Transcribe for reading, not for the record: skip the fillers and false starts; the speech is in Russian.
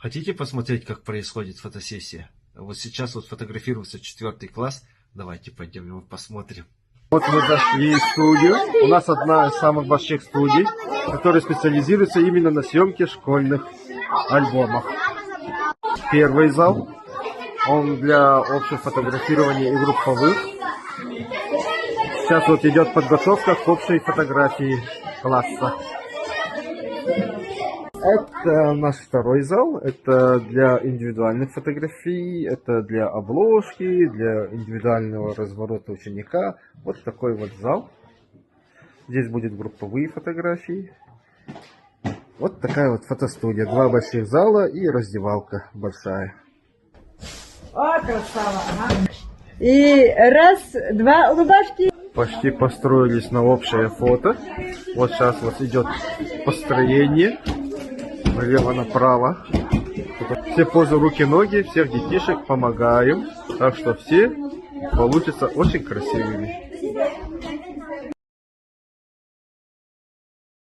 Хотите посмотреть, как происходит фотосессия? Вот сейчас вот фотографируется 4 класс. Давайте пойдем его посмотрим. Вот мы зашли в студию. У нас одна из самых больших студий, которая специализируется именно на съемке школьных альбомов. Первый зал. Он для общего фотографирования и групповых. Сейчас вот идет подготовка к общей фотографии класса. Это наш второй зал. Это для индивидуальных фотографий, это для обложки, для индивидуального разворота ученика. Вот такой вот зал. Здесь будут групповые фотографии. Вот такая вот фотостудия. Два больших зала и раздевалка большая. О, красава! Ага. И раз, два, улыбашки. Почти построились на общее фото. Вот сейчас вот идет построение. Налево направо. Все позы руки-ноги, всех детишек помогаем. Так что все получатся очень красивыми.